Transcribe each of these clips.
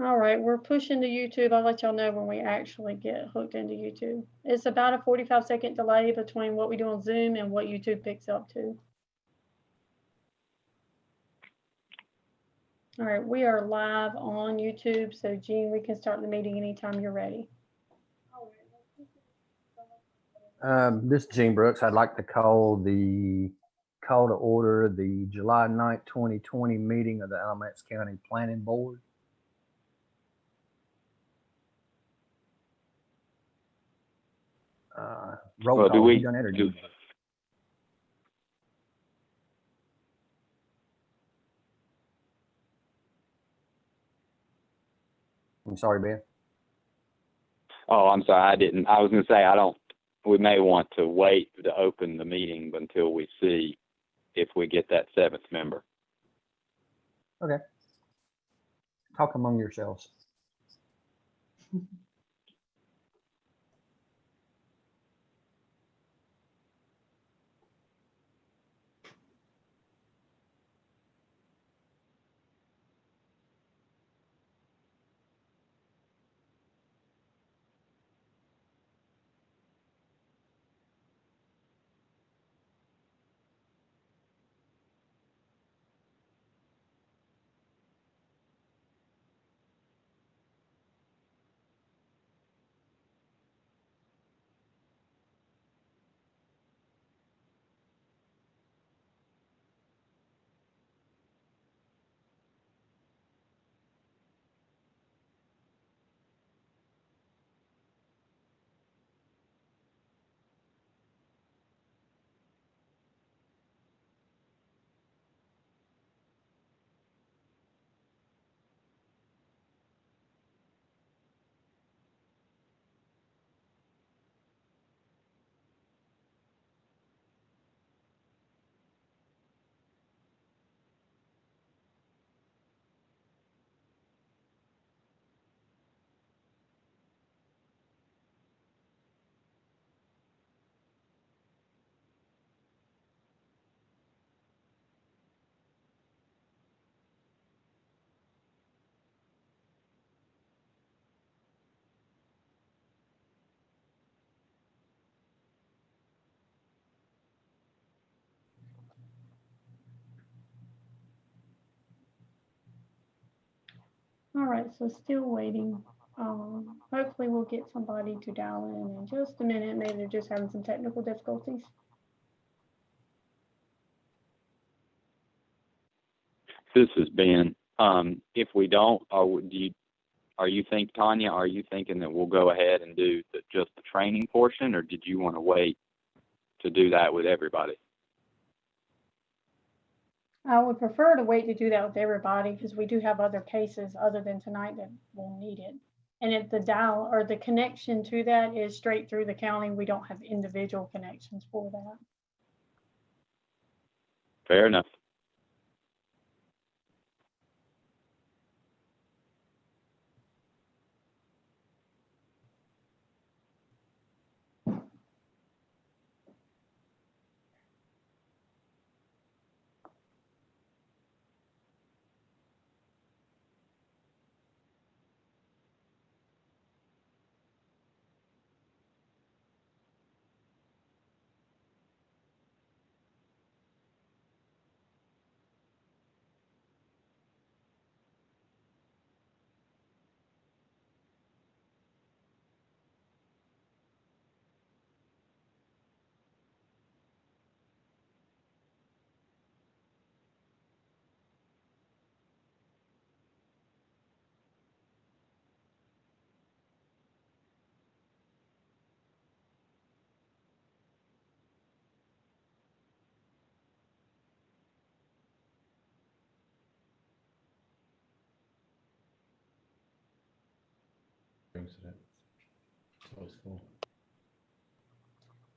All right, we're pushing to YouTube. I'll let y'all know when we actually get hooked into YouTube. It's about a 45-second delay between what we do on Zoom and what YouTube picks up to. All right, we are live on YouTube. So Jean, we can start the meeting anytime you're ready. This is Gene Brooks. I'd like to call to order the July 9th, 2020 meeting of the Alamance County Planning Board. Roll call. You done it or do? I'm sorry, Ben. Oh, I'm sorry. I didn't. I was going to say, we may want to wait to open the meeting until we see if we get that 7th member. Okay. Talk among yourselves. All right, so still waiting. Hopefully we'll get somebody to dial in just a minute. Maybe they're just having some technical difficulties. This is Ben. If we don't, Tanya, are you thinking that we'll go ahead and do just the training portion, or did you want to wait to do that with everybody? I would prefer to wait to do that with everybody because we do have other cases other than tonight that will need it. And if the dial or the connection to that is straight through the county, we don't have individual connections for that. Fair enough.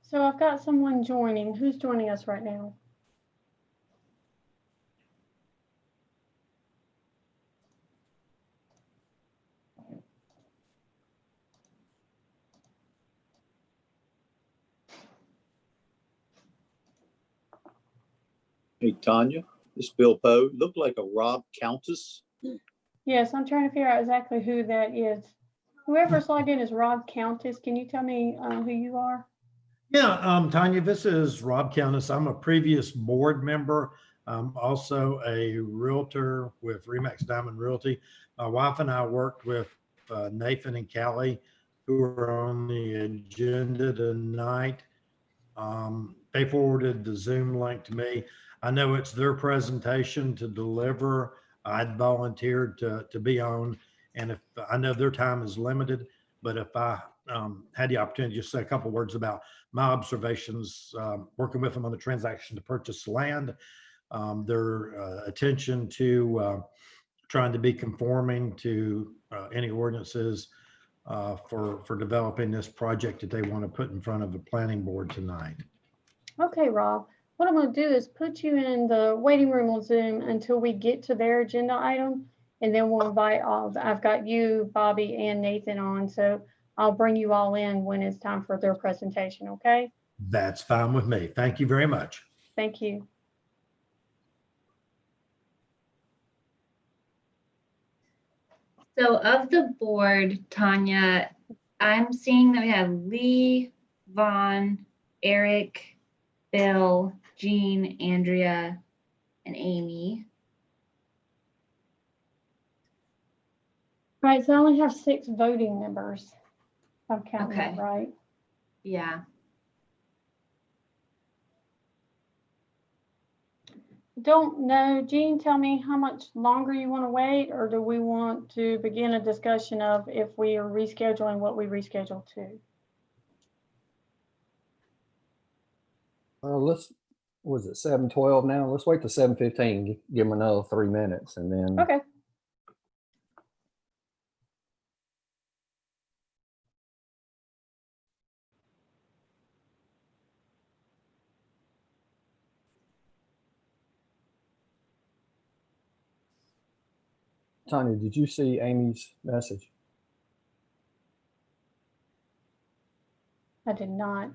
So I've got someone joining. Who's joining us right now? Hey, Tanya, this is Bill Poe. Looked like a Rob Countess. Yes, I'm trying to figure out exactly who that is. Whoever's logged in is Rob Countess. Can you tell me who you are? Yeah, Tanya, this is Rob Countess. I'm a previous board member. I'm also a realtor with Remax Diamond Realty. My wife and I worked with Nathan and Callie, who are on the agenda tonight. They forwarded the Zoom link to me. I know it's their presentation to deliver. I'd volunteered to be on, and if I know their time is limited, but if I had the opportunity to just say a couple words about my observations, working with them on the transaction to purchase land, their attention to trying to be conforming to any ordinances for developing this project that they want to put in front of the planning board tonight. Okay, Rob. What I'm going to do is put you in the waiting room on Zoom until we get to their agenda item, and then we'll invite I've got you, Bobby, and Nathan on, so I'll bring you all in when it's time for their presentation, okay? That's fine with me. Thank you very much. Thank you. So of the board, Tanya, I'm seeing that we have Lee, Vaughn, Eric, Bill, Jean, Andrea, and Amy. Right, so I only have 6 voting members. If I'm counting that Okay. right. Yeah. Don't know, Jean, tell me how much longer you want to wait, or do we want to begin a discussion of if we are rescheduling what we rescheduled to? Was it 7:12 now? Let's wait till 7:15, give them another 3 minutes and then. Okay. Tanya, did you see Amy's message? I did not.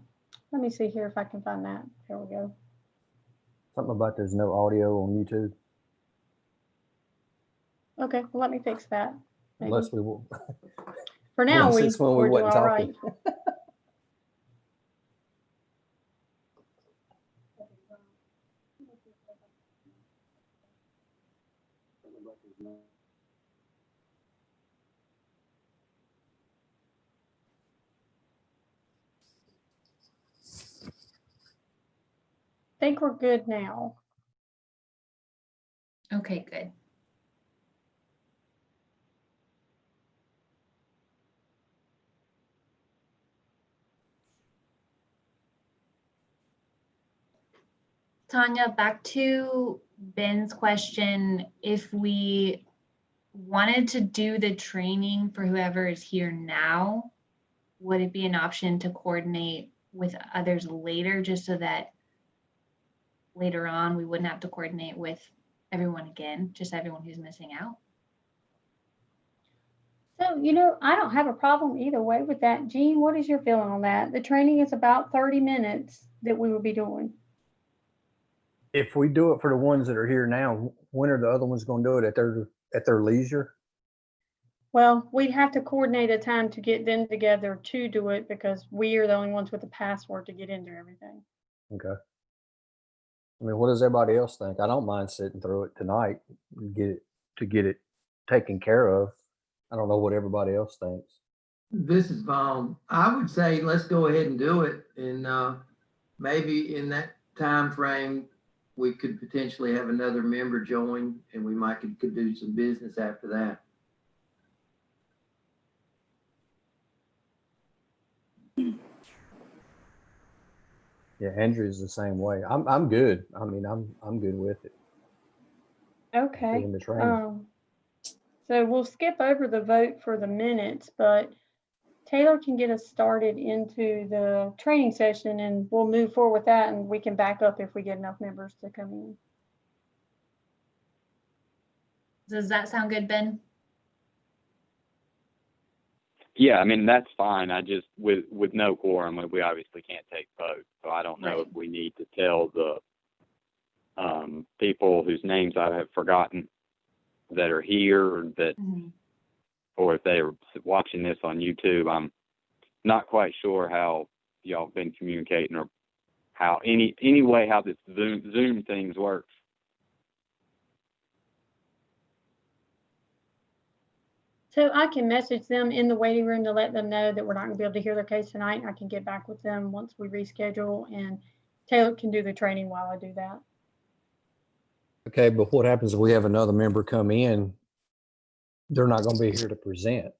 Let me see here if I can find that. There we go. Something about there's no audio on YouTube. Okay, well, let me fix that. Maybe. Unless we will. For now, since when we we're doing wasn't all talking. right. I think we're good now. Okay, good. Tanya, back to Ben's question, if we wanted to do the training for whoever is here now, would it be an option to coordinate with others later, just so that later on we wouldn't have to coordinate with everyone again, just everyone who's missing out? So, I don't have a problem either way with that. Jean, what is your feeling on that? The training is about 30 minutes that we will be doing. If we do it for the ones that are here now, when are the other ones going to do it at their leisure? Well, we'd have to coordinate a time to get them together to do it because we are the only ones with the password to get into everything. Okay. I mean, what does everybody else think? I don't mind sitting through it tonight and get it taken care of. I don't know what everybody else thinks. This is Vaughn. I would say let's go ahead and do it, and maybe in that time frame we could potentially have another member join, and we might could do some business after that. Yeah, Andrew's the same way. I'm good. I mean, I'm good with it. Okay. Doing the training. So we'll skip over the vote for the minutes, but Taylor can get us started into the training session and we'll move forward with that, and we can back up if we get enough members to come in. Does that sound good, Ben? Yeah, I mean, that's fine. I just, with no quorum, we obviously can't take votes. So I don't know Right. if we need to tell the people whose names I have forgotten that are here that, Mhm. or if they are watching this on YouTube, I'm not quite sure how y'all been communicating or how any way how this Zoom things works. So I can message them in the waiting room to let them know that we're not gonna be able to hear their case tonight, and I can get back with them once we reschedule, and Taylor can do the training while I do that. Okay, but what happens if we have another member come in? They're not going to be here to present.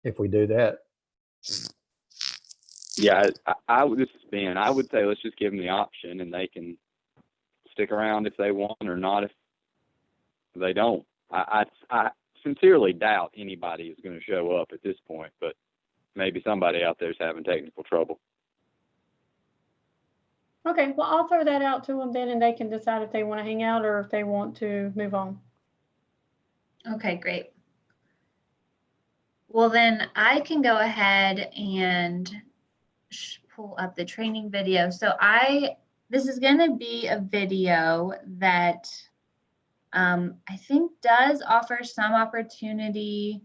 If we do that, Yeah, this is Ben. I would say let's just give them the option, and they can stick around if they want or not if they don't. I sincerely doubt anybody is going to show up at this point, but maybe somebody out there is having technical trouble. Okay, well, I'll throw that out to them then, and they can decide if they want to hang out or if they want to move on. Okay, great. Well, then I can go ahead and pull up the training video. So this is going to be a video that I think does offer some opportunity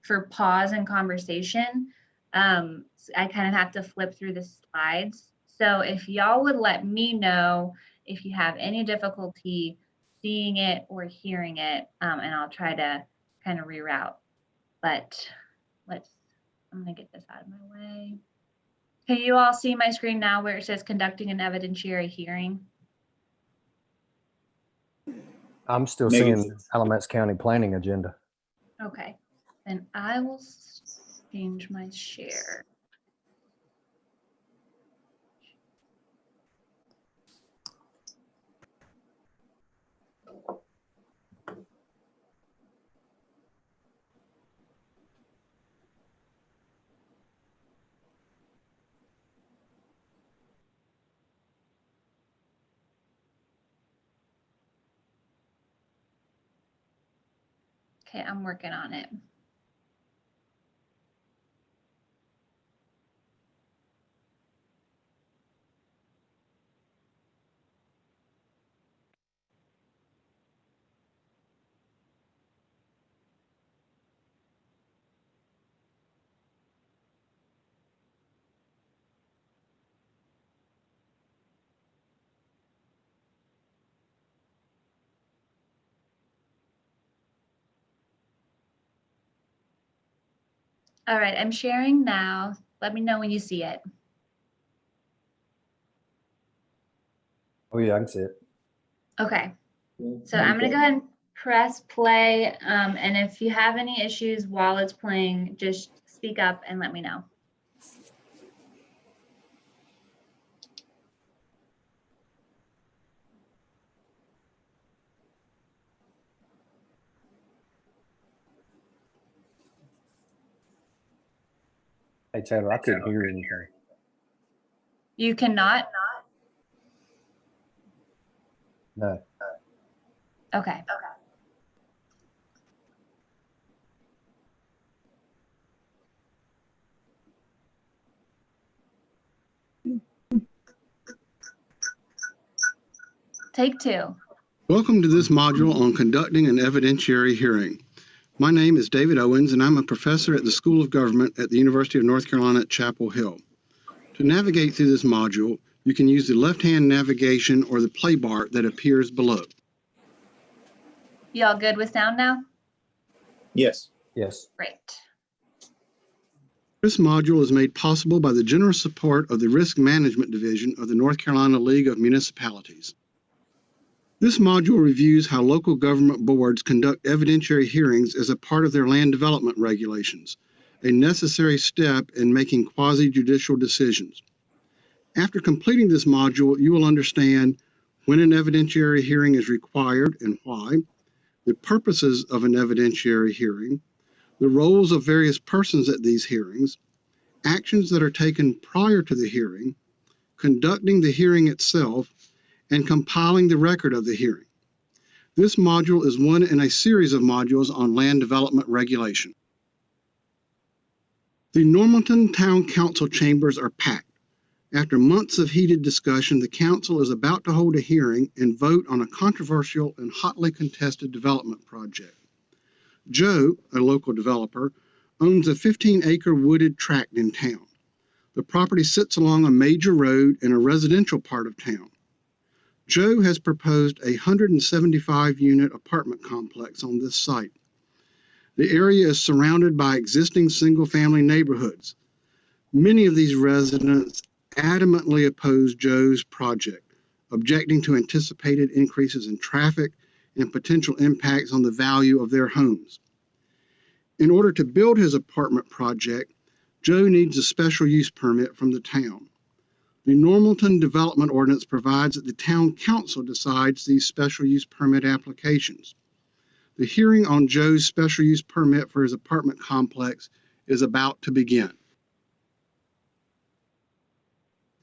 for pause and conversation. So I kind of have to flip through the slides. So if y'all would let me know if you have any difficulty seeing it or hearing it, and I'll try to kind of reroute. But I'm gonna get this out of my way. Can you all see my screen now where it says conducting an evidentiary hearing? I'm still seeing Alamance County Planning agenda. Okay, then I will change my share. Okay, I'm working on it. All right, I'm sharing now. Let me know when you see it. Oh yeah, I can see it. Okay, so I'm gonna go ahead and press play. And if you have any issues while it's playing, just speak up and let me know. Hey Taylor, I couldn't hear anything. You cannot? No. Okay. Take two. Welcome to this module on conducting an evidentiary hearing. My name is David Owens, and I'm a professor at the School of Government at the University of North Carolina at Chapel Hill. To navigate through this module, you can use the left-hand navigation or the play bar that appears below. You all good with sound now? Yes. Yes. Great. This module is made possible by the generous support of the Risk Management Division of the North Carolina League of Municipalities. This module reviews how local government boards conduct evidentiary hearings as a part of their land development regulations, a necessary step in making quasi-judicial decisions. After completing this module, you will understand when an evidentiary hearing is required and why, the purposes of an evidentiary hearing, the roles of various persons at these hearings, actions that are taken prior to the hearing, conducting the hearing itself, and compiling the record of the hearing. This module is one in a series of modules on land development regulation. The Normanton Town Council chambers are packed. After months of heated discussion, the council is about to hold a hearing and vote on a controversial and hotly contested development project. Joe, a local developer, owns a 15-acre wooded tract in town. The property sits along a major road in a residential part of town. Joe has proposed a 175-unit apartment complex on this site. The area is surrounded by existing single-family neighborhoods. Many of these residents adamantly oppose Joe's project, objecting to anticipated increases in traffic and potential impacts on the value of their homes. In order to build his apartment project, Joe needs a special use permit from the town. The Normalton Development Ordinance provides that the town council decides these special use permit applications. The hearing on Joe's special use permit for his apartment complex is about to begin.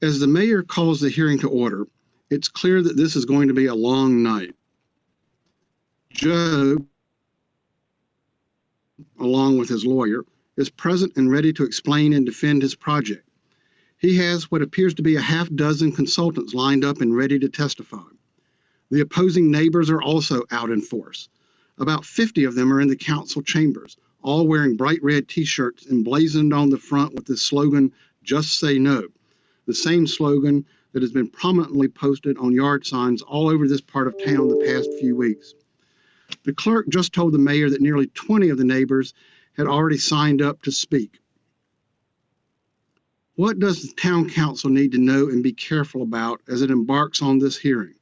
As the mayor calls the hearing to order, it's clear that this is going to be a long night. Joe, along with his lawyer, is present and ready to explain and defend his project. He has what appears to be a half dozen consultants lined up and ready to testify. The opposing neighbors are also out in force. About 50 of them are in the council chambers, all wearing bright red t-shirts emblazoned on the front with the slogan, "Just Say No," the same slogan that has been prominently posted on yard signs all over this part of town the past few weeks. The clerk just told the mayor that nearly 20 of the neighbors had already signed up to speak. What does the town council need to know and be careful about as it embarks on this hearing?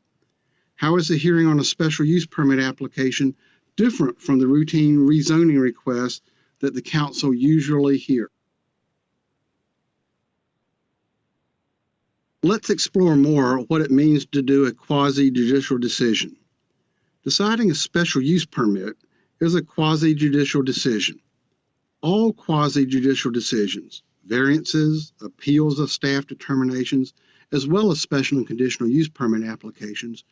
How is the hearing on a special use permit application different from the routine rezoning requests that the council usually hear? Let's explore more what it means to do a quasi-judicial decision. Deciding a special use permit is a quasi-judicial decision. All quasi-judicial decisions, variances, appeals of staff determinations, as well as special and conditional use permit applications,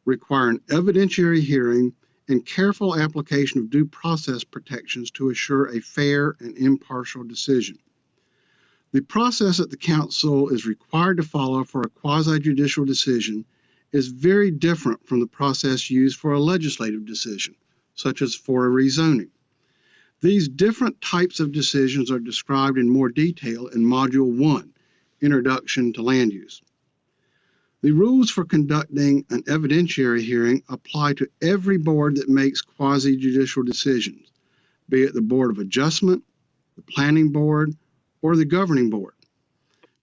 require an evidentiary hearing and careful application of due process protections to assure a fair and impartial decision. The process that the council is required to follow for a quasi-judicial decision is very different from the process used for a legislative decision, such as for a rezoning. These different types of decisions are described in more detail in Module 1, Introduction to Land Use. The rules for conducting an evidentiary hearing apply to every board that makes quasi-judicial decisions, be it the Board of Adjustment, the Planning Board, or the Governing Board.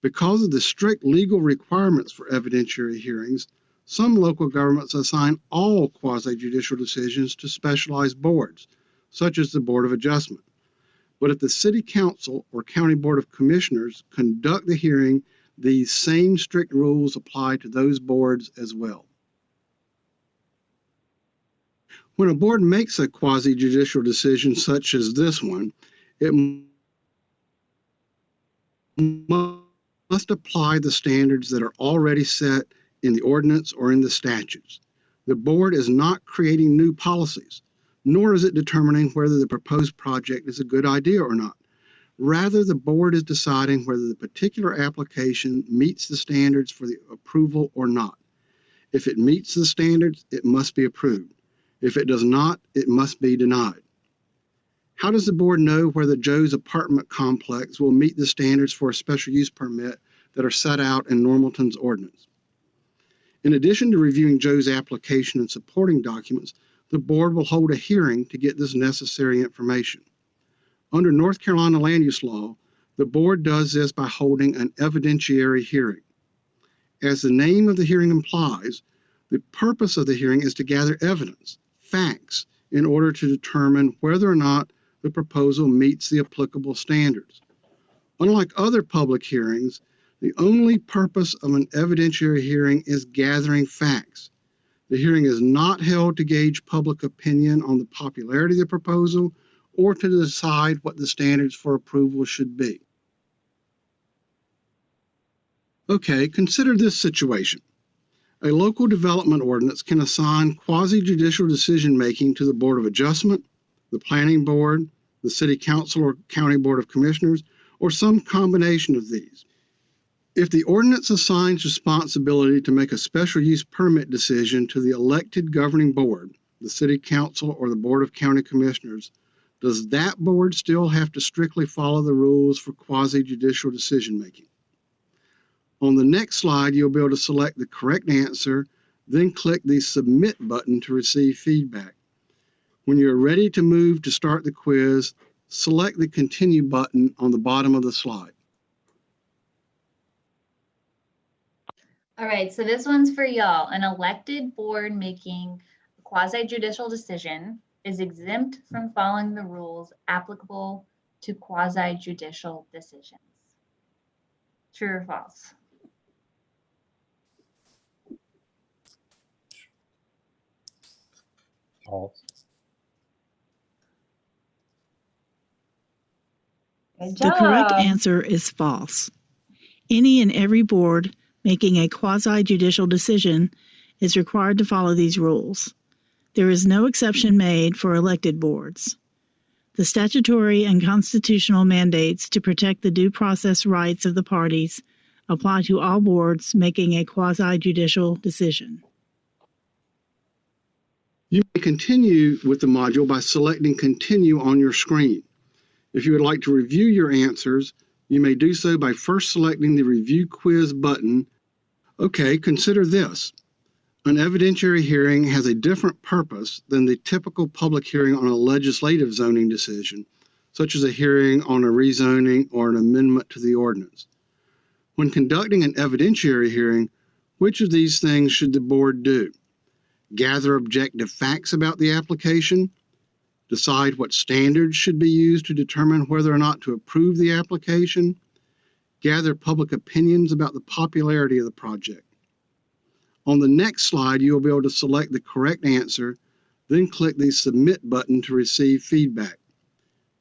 Because of the strict legal requirements for evidentiary hearings, some local governments assign all quasi-judicial decisions to specialized boards, such as the Board of Adjustment. But if the City Council or County Board of Commissioners conduct the hearing, these same strict rules apply to those boards as well. When a board makes a quasi-judicial decision such as this one, it must apply the standards that are already set in the ordinance or in the statutes. The board is not creating new policies, nor is it determining whether the proposed project is a good idea or not. Rather, the board is deciding whether the particular application meets the standards for the approval or not. If it meets the standards, it must be approved. If it does not, it must be denied. How does the board know whether Joe's apartment complex will meet the standards for a special use permit that are set out in Normalton's ordinance? In addition to reviewing Joe's application and supporting documents, the board will hold a hearing to get this necessary information. Under North Carolina land use law, the board does this by holding an evidentiary hearing. As the name of the hearing implies, the purpose of the hearing is to gather evidence, facts, in order to determine whether or not the proposal meets the applicable standards. Unlike other public hearings, the only purpose of an evidentiary hearing is gathering facts. The hearing is not held to gauge public opinion on the popularity of the proposal or to decide what the standards for approval should be. Okay, consider this situation. A local development ordinance can assign quasi-judicial decision-making to the Board of Adjustment, the Planning Board, the City Council or County Board of Commissioners, or some combination of these. If the ordinance assigns responsibility to make a special use permit decision to the elected governing board, the city council or the board of county commissioners, does that board still have to strictly follow the rules for quasi-judicial decision making? On the next slide, you'll be able to select the correct answer, then click the Submit button to receive feedback. When you're ready to move to start the quiz, select the Continue button on the bottom of the slide. All right, so this one's for y'all. An elected board making a quasi-judicial decision is exempt from following the rules applicable to quasi-judicial decisions. True or false? False. Good The correct job. answer is false. Any and every board making a quasi-judicial decision is required to follow these rules. There is no exception made for elected boards. The statutory and constitutional mandates to protect the due process rights of the parties apply to all boards making a quasi-judicial decision. You may continue with the module by selecting Continue on your screen. If you would like to review your answers, you may do so by first selecting the Review Quiz button. Okay, consider this. An evidentiary hearing has a different purpose than the typical public hearing on a legislative zoning decision, such as a hearing on a rezoning or an amendment to the ordinance. When conducting an evidentiary hearing, which of these things should the board do? Gather objective facts about the application, decide what standards should be used to determine whether or not to approve the application, gather public opinions about the popularity of the project. On the next slide, you will be able to select the correct answer, then click the Submit button to receive feedback.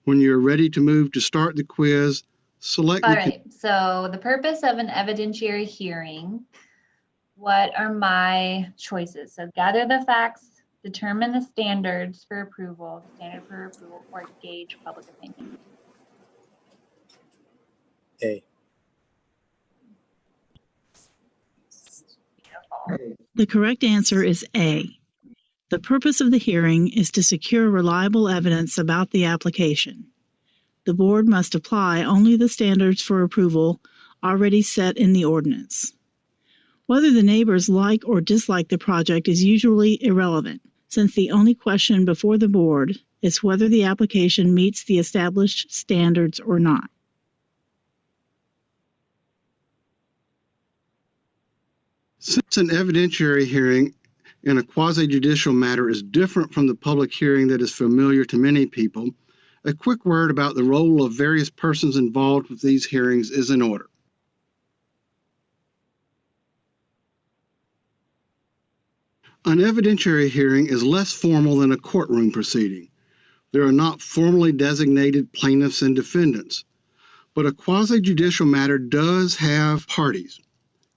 When you're ready to move to start the quiz, select All right, so the purpose of an evidentiary hearing, what are my choices? So gather the facts, determine the standards for approval, or gauge public opinion. A. Beautiful. The correct answer is A. The purpose of the hearing is to secure reliable evidence about the application. The board must apply only the standards for approval already set in the ordinance. Whether the neighbors like or dislike the project is usually irrelevant, since the only question before the board is whether the application meets the established standards or not. Since an evidentiary hearing in a quasi-judicial matter is different from the public hearing that is familiar to many people, a quick word about the role of various persons involved with these hearings is in order. An evidentiary hearing is less formal than a courtroom proceeding. There are not formally designated plaintiffs and defendants, but a quasi-judicial matter does have parties.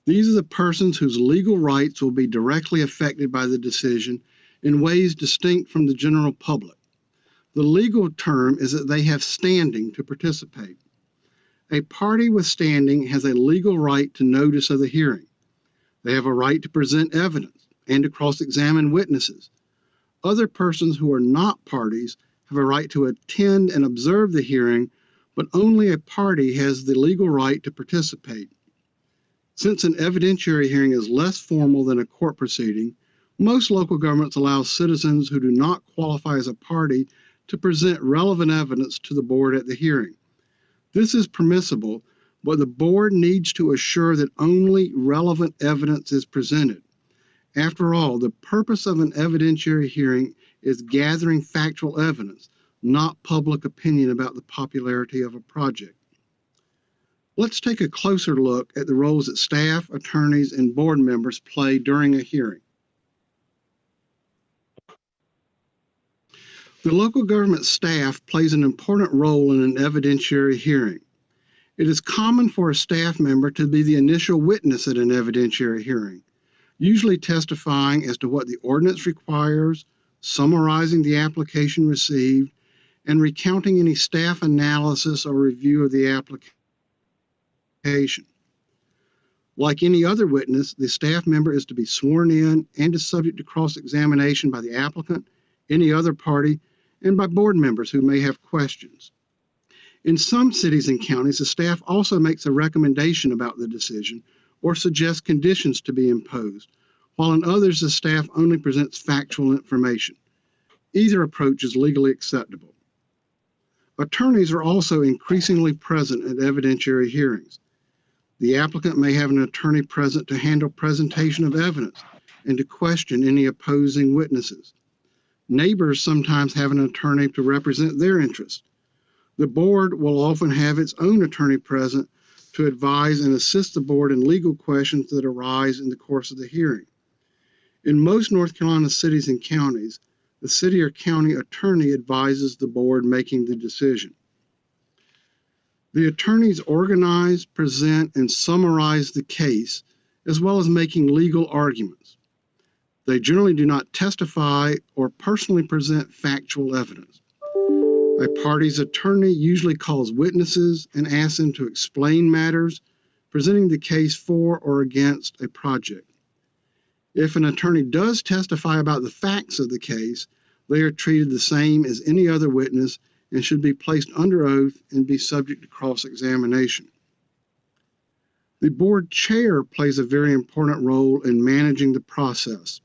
These are the persons whose legal rights will be directly affected by the decision in ways distinct from the general public. The legal term is that they have standing to participate. A party with standing has a legal right to notice of the hearing. They have a right to present evidence and to cross-examine witnesses. Other persons who are not parties have a right to attend and observe the hearing, but only a party has the legal right to participate. Since an evidentiary hearing is less formal than a court proceeding, most local governments allow citizens who do not qualify as a party to present relevant evidence to the board at the hearing. This is permissible, but the board needs to assure that only relevant evidence is presented. After all, the purpose of an evidentiary hearing is gathering factual evidence, not public opinion about the popularity of a project. Let's take a closer look at the roles that staff, attorneys, and board members play during a hearing. The local government staff plays an important role in an evidentiary hearing. It is common for a staff member to be the initial witness at an evidentiary hearing, usually testifying as to what the ordinance requires, summarizing the application received, and recounting any staff analysis or review of the application. Like any other witness, the staff member is to be sworn in and is subject to cross-examination by the applicant, any other party, and by board members who may have questions. In some cities and counties, the staff also makes a recommendation about the decision or suggests conditions to be imposed, while in others, the staff only presents factual information. Either approach is legally acceptable. Attorneys are also increasingly present at evidentiary hearings. The applicant may have an attorney present to handle presentation of evidence and to question any opposing witnesses. Neighbors sometimes have an attorney to represent their interests. The board will often have its own attorney present to advise and assist the board in legal questions that arise in the course of the hearing. In most North Carolina cities and counties, the city or county attorney advises the board making the decision. The attorneys organize, present, and summarize the case, as well as making legal arguments. They generally do not testify or personally present factual evidence. A party's attorney usually calls witnesses and asks them to explain matters, presenting the case for or against a project. If an attorney does testify about the facts of the case, they are treated the same as any other witness and should be placed under oath and be subject to cross-examination. The board chair plays a very important role in managing the process.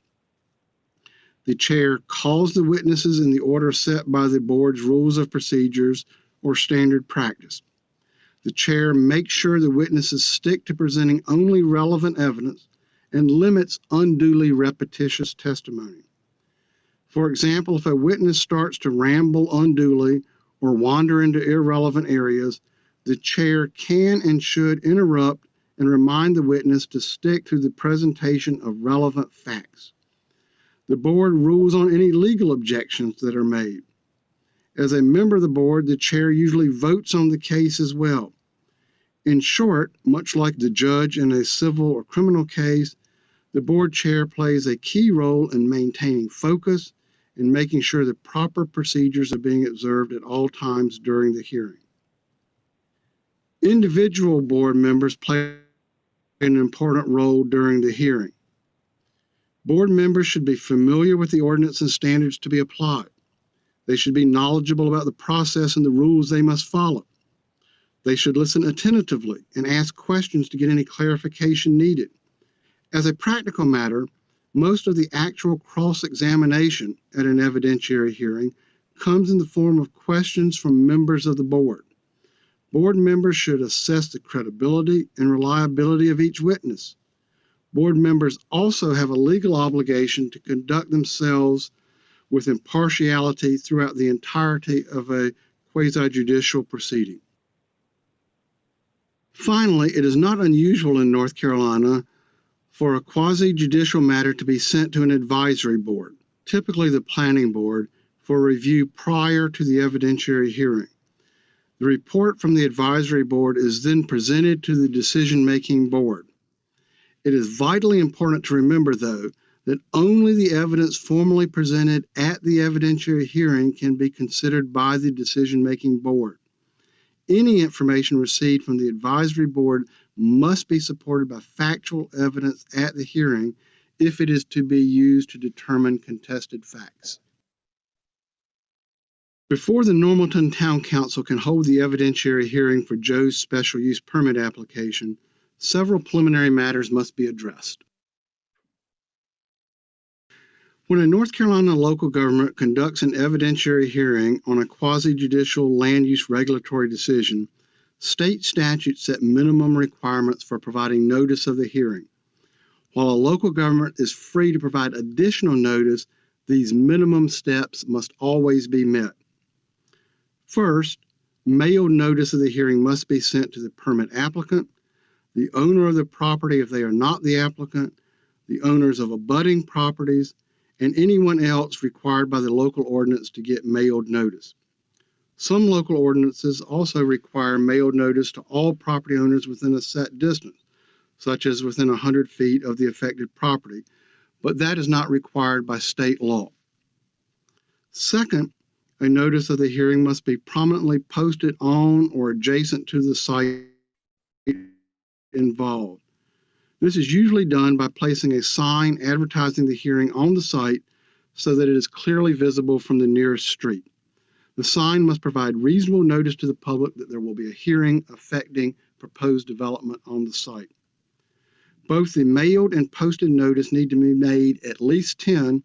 The chair calls the witnesses in the order set by the board's rules of procedures or standard practice. The chair makes sure the witnesses stick to presenting only relevant evidence and limits unduly repetitious testimony. For example, if a witness starts to ramble unduly or wander into irrelevant areas, the chair can and should interrupt and remind the witness to stick to the presentation of relevant facts. The board rules on any legal objections that are made. As a member of the board, the chair usually votes on the case as well. In short, much like the judge in a civil or criminal case, the board chair plays a key role in maintaining focus and making sure that proper procedures are being observed at all times during the hearing. Individual board members play an important role during the hearing. Board members should be familiar with the ordinance and standards to be applied. They should be knowledgeable about the process and the rules they must follow. They should listen attentively and ask questions to get any clarification needed. As a practical matter, most of the actual cross-examination at an evidentiary hearing comes in the form of questions from members of the board. Board members should assess the credibility and reliability of each witness. Board members also have a legal obligation to conduct themselves with impartiality throughout the entirety of a quasi-judicial proceeding. Finally, it is not unusual in North Carolina for a quasi-judicial matter to be sent to an advisory board, typically the planning board, for review prior to the evidentiary hearing. The report from the advisory board is then presented to the decision-making board. It is vitally important to remember, though, that only the evidence formally presented at the evidentiary hearing can be considered by the decision-making board. Any information received from the advisory board must be supported by factual evidence at the hearing if it is to be used to determine contested facts. Before the Normalton Town Council can hold the evidentiary hearing for Joe's special use permit application, several preliminary matters must be addressed. When a North Carolina local government conducts an evidentiary hearing on a quasi-judicial land use regulatory decision, state statutes set minimum requirements for providing notice of the hearing. While a local government is free to provide additional notice, these minimum steps must always be met. First, mailed notice of the hearing must be sent to the permit applicant, the owner of the property if they are not the applicant, the owners of abutting properties, and anyone else required by the local ordinance to get mailed notice. Some local ordinances also require mailed notice to all property owners within a set distance, such as within 100 feet of the affected property, but that is not required by state law. Second, a notice of the hearing must be prominently posted on or adjacent to the site involved. This is usually done by placing a sign advertising the hearing on the site so that it is clearly visible from the nearest street. The sign must provide reasonable notice to the public that there will be a hearing affecting proposed development on the site. Both the mailed and posted notice need to be made at least 10,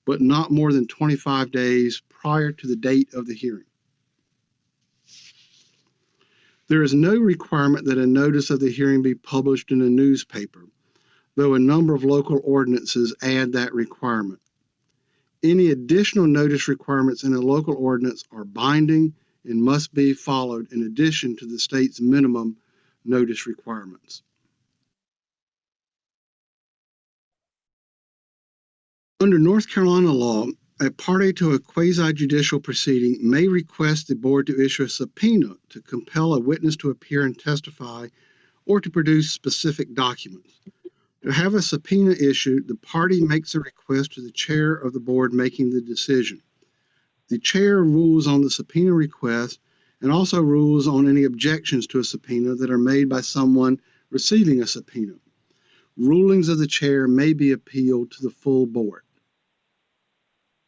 but not more than 25 days prior to the date of the hearing. There is no requirement that a notice of the hearing be published in a newspaper, though a number of local ordinances add that requirement. Any additional notice requirements in a local ordinance are binding and must be followed in addition to the state's minimum notice requirements. Under North Carolina law, a party to a quasi-judicial proceeding may request the board to issue a subpoena to compel a witness to appear and testify or to produce specific documents. To have a subpoena issued, the party makes a request to the chair of the board making the decision. The chair rules on the subpoena request and also rules on any objections to a subpoena that are made by someone receiving a subpoena. Rulings of the chair may be appealed to the full board.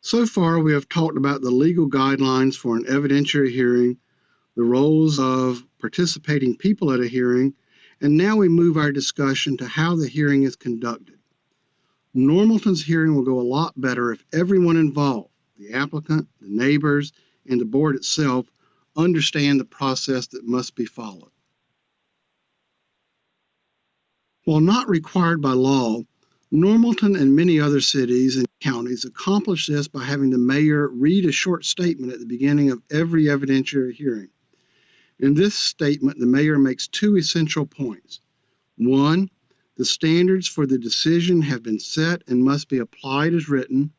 So far, we have talked about the legal guidelines for an evidentiary hearing, the roles of participating people at a hearing, and now we move our discussion to how the hearing is conducted. Normalton's hearing will go a lot better if everyone involved, the applicant, the neighbors, and the board itself, understand the process that must be followed. While not required by law, Normalton and many other cities and counties accomplish this by having the mayor read a short statement at the beginning of every evidentiary hearing. In this statement, the mayor makes two essential points. One, the standards for the decision have been set and must be applied as written.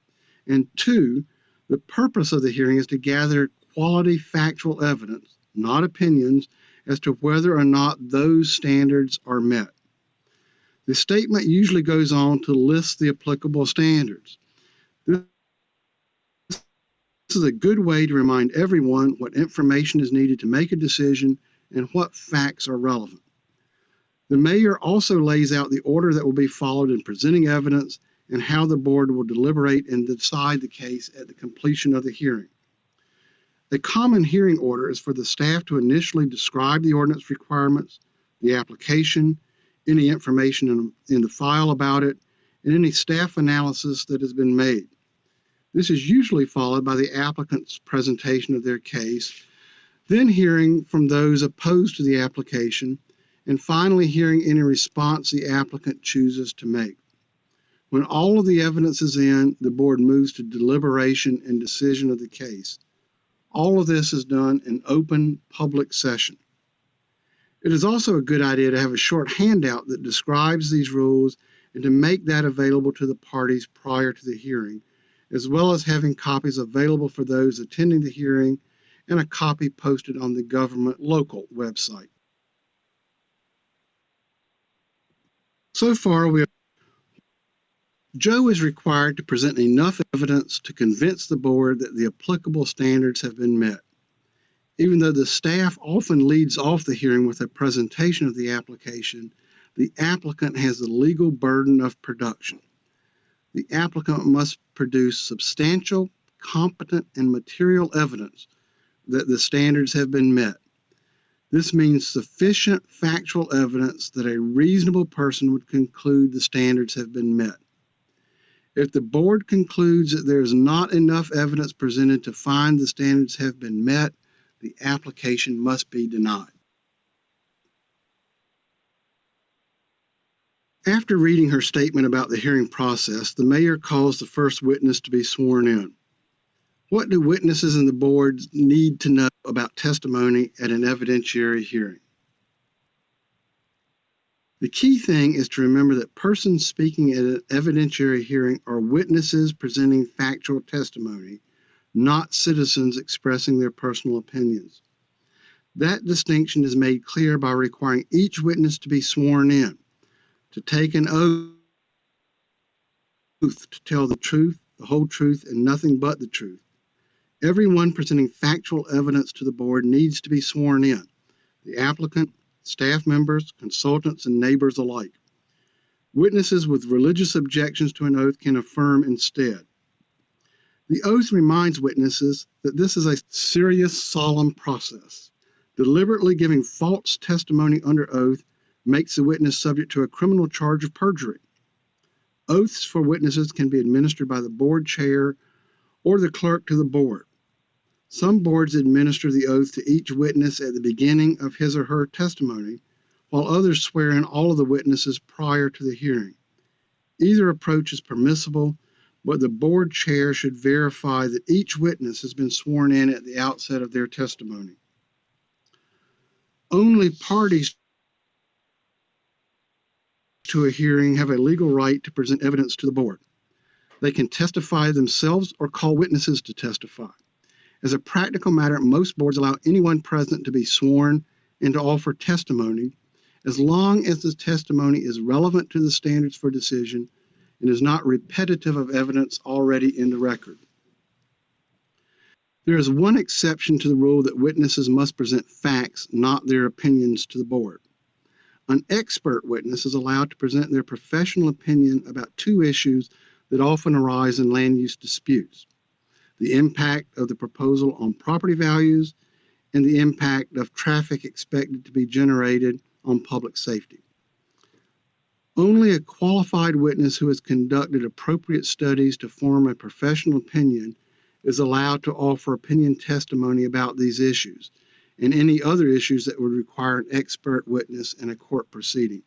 And two, the purpose of the hearing is to gather quality factual evidence, not opinions, as to whether or not those standards are met. The statement usually goes on to list the applicable standards. This is a good way to remind everyone what information is needed to make a decision and what facts are relevant. The mayor also lays out the order that will be followed in presenting evidence and how the board will deliberate and decide the case at the completion of the hearing. A common hearing order is for the staff to initially describe the ordinance requirements, the application, any information in the file about it, and any staff analysis that has been made. This is usually followed by the applicant's presentation of their case, then hearing from those opposed to the application, and finally hearing any response the applicant chooses to make. When all of the evidence is in, the board moves to deliberation and decision of the case. All of this is done in open public session. It is also a good idea to have a short handout that describes these rules and to make that available to the parties prior to the hearing, as well as having copies available for those attending the hearing and a copy posted on the government local website. So far, Joe is required to present enough evidence to convince the board that the applicable standards have been met. Even though the staff often leads off the hearing with a presentation of the application, the applicant has the legal burden of production. The applicant must produce substantial, competent, and material evidence that the standards have been met. This means sufficient factual evidence that a reasonable person would conclude the standards have been met. If the board concludes that there is not enough evidence presented to find the standards have been met, the application must be denied. After reading her statement about the hearing process, the mayor calls the first witness to be sworn in. What do witnesses and the board need to know about testimony at an evidentiary hearing? The key thing is to remember that persons speaking at an evidentiary hearing are witnesses presenting factual testimony, not citizens expressing their personal opinions. That distinction is made clear by requiring each witness to be sworn in, to take an oath to tell the truth, the whole truth, and nothing but the truth. Everyone presenting factual evidence to the board needs to be sworn in, the applicant, staff members, consultants, and neighbors alike. Witnesses with religious objections to an oath can affirm instead. The oath reminds witnesses that this is a serious, solemn process. Deliberately giving false testimony under oath makes the witness subject to a criminal charge of perjury. Oaths for witnesses can be administered by the board chair or the clerk to the board. Some boards administer the oath to each witness at the beginning of his or her testimony, while others swear in all of the witnesses prior to the hearing. Either approach is permissible, but the board chair should verify that each witness has been sworn in at the outset of their testimony. Only parties to a hearing have a legal right to present evidence to the board. They can testify themselves or call witnesses to testify. As a practical matter, most boards allow anyone present to be sworn and to offer testimony, as long as the testimony is relevant to the standards for decision and is not repetitive of evidence already in the record. There is one exception to the rule that witnesses must present facts, not their opinions, to the board. An expert witness is allowed to present their professional opinion about two issues that often arise in land use disputes: the impact of the proposal on property values and the impact of traffic expected to be generated on public safety. Only a qualified witness who has conducted appropriate studies to form a professional opinion is allowed to offer opinion testimony about these issues and any other issues that would require an expert witness in a court proceeding.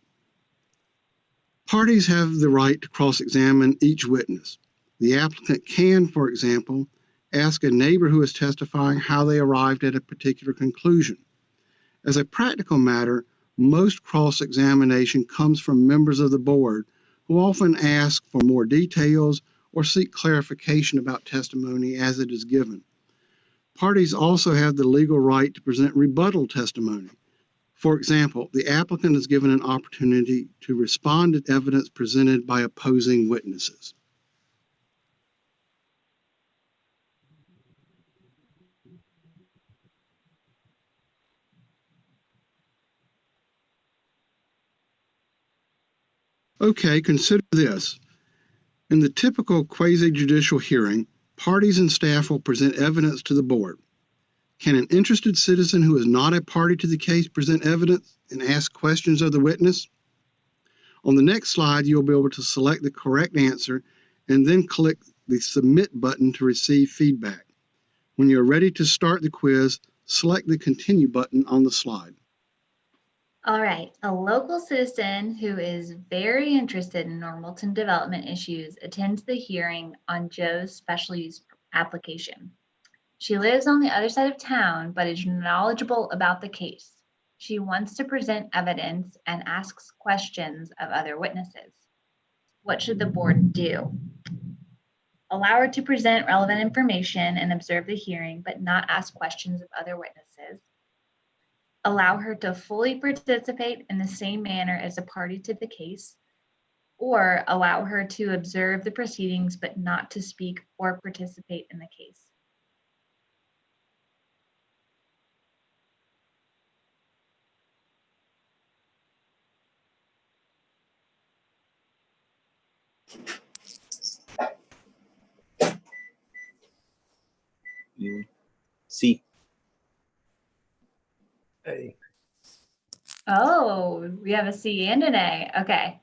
Parties have the right to cross-examine each witness. The applicant can, for example, ask a neighbor who is testifying how they arrived at a particular conclusion. As a practical matter, most cross-examination comes from members of the board who often ask for more details or seek clarification about testimony as it is given. Parties also have the legal right to present rebuttal testimony. For example, the applicant is given an opportunity to respond to evidence presented by opposing witnesses. Okay, consider this. In the typical quasi-judicial hearing, parties and staff will present evidence to the board. Can an interested citizen who is not a party to the case present evidence and ask questions of the witness? On the next slide, you'll be able to select the correct answer and then click the Submit button to receive feedback. When you're ready to start the quiz, select the Continue button on the slide. All right, a local citizen who is very interested in Normalton development issues attends the hearing on Joe's special use application. She lives on the other side of town, but is knowledgeable about the case. She wants to present evidence and asks questions of other witnesses. What should the board do? Allow her to present relevant information and observe the hearing, but not ask questions of other witnesses. Allow her to fully participate in the same manner as a party to the case, or allow her to observe the proceedings but not to speak or participate in the case. C. A. Oh, we have a C and an A. Okay.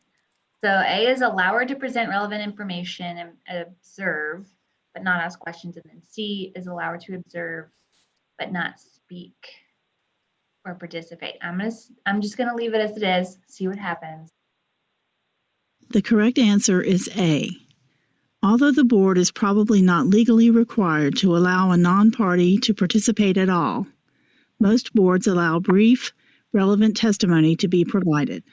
So A is allow her to present relevant information and observe, but not ask questions. And then C is allow her to observe, but not speak or participate. I'm just gonna leave it as it is, see what happens. The correct answer is A. Although the board is probably not legally required to allow a non-party to participate at all, most boards allow brief, relevant testimony to be provided.